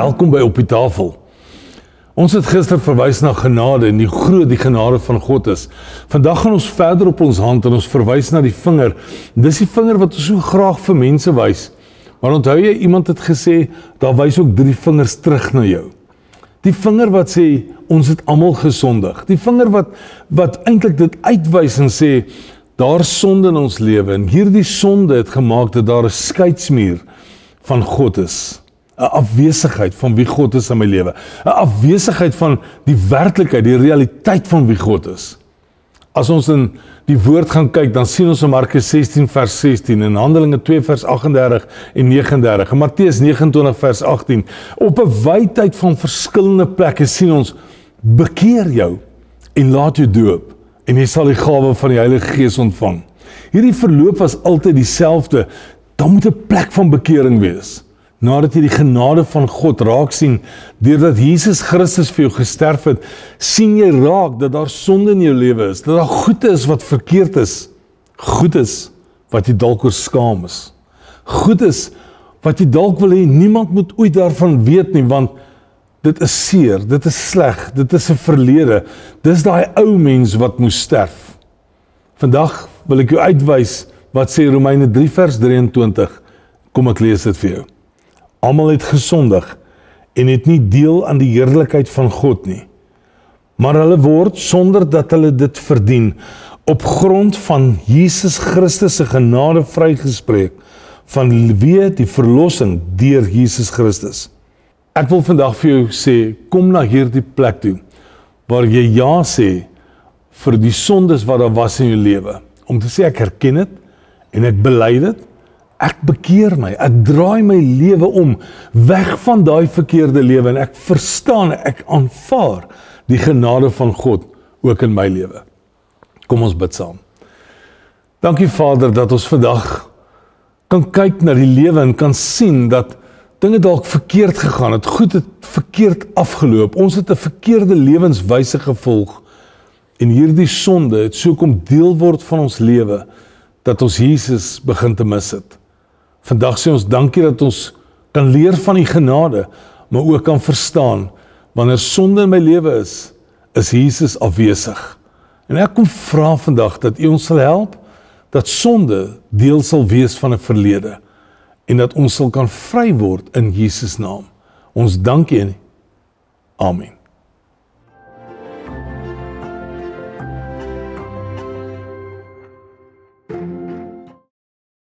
Welkom by Op die Tafel. Ons het gister verwys na genade en die groot die genade van God is. Vandag gaan ons verder op ons hand en ons verwys na die vinger. Dis die vinger wat ons so graag vir mense wys. Maar onthou jy, iemand het gesê, daar wys ook 3 vingers terug na jou. Die vinger wat sê, ons het almal gesondig. Die vinger wat eintlik dit uitwys en sê, daar is sonde in ons lewe. En hierdie sonde het gemaak dat daar 'n skeidsmuur van God is. 'n afwesigheid van wie God is in my lewe. 'n afwesigheid van die werklikheid, die realiteit van wie God is. As ons in die woord gaan kyk, dan sien ons in Markus 16 vers 16, in Handelinge 2 vers 38 en 39, in Matteus 29 vers 18, op 'n wydheid van verskillende plekke sien ons, bekeer jou en laat jou doop, en jy sal die gawe van die Heilige Gees ontvang. Hierdie verloop was altyd dieselfde. Daar moet 'n plek van bekering wees. Nadat jy die genade van God raak sien, deurdat Jesus Christus vir jou gesterf het, sien jy raak dat daar sonde in jou lewe is, dat daar goed is wat verkeerd is, goed is wat jy dalk oor skaam is, goed is wat jy dalk wil hê niemand moet ooit daarvan weet nie, want dit is seer, dit is sleg, dit is 'n verlede, dis daai ou mens wat moes sterf. Vandag wil ek jou uitwys wat sê Romeine 3 vers 23, kom ek lees dit vir jou. Almal het gesondig en het nie deel aan die heerlikheid van God nie. Maar hulle word, sonder dat hulle dit verdien, op grond van Jesus Christus se genade vrygespreek, vanweë die verlossing deur Jesus Christus. Ek wil vandag vir jou sê, kom na hierdie plek toe, waar jy ja sê vir die sondes wat daar was in jou lewe. Om te sê, ek herken dit en ek bely dit. Ek bekeer my, ek draai my lewe om, weg van daai verkeerde lewe en ek verstaan, ek aanvaar die genade van God ook in my lewe. Kom ons bid saam. Dankie Vader dat ons vandag kan kyk na die lewe en kan sien dat dinge dalk verkeerd gegaan het, goed het verkeerd afgeloop, ons het 'n verkeerde lewenswyse gevolg en hierdie sonde het so kom deel word van ons lewe dat ons Jesus begin te mis het. Vandag sê ons dankie dat ons kan leer van die genade, maar ook kan verstaan, wanneer sonde in my lewe is Jesus afwesig. En ek kom vra vandag dat U ons sal help, dat sonde deel sal wees van 'n verlede, en dat ons sal kan vry word in Jesus naam. Ons dankie en amen.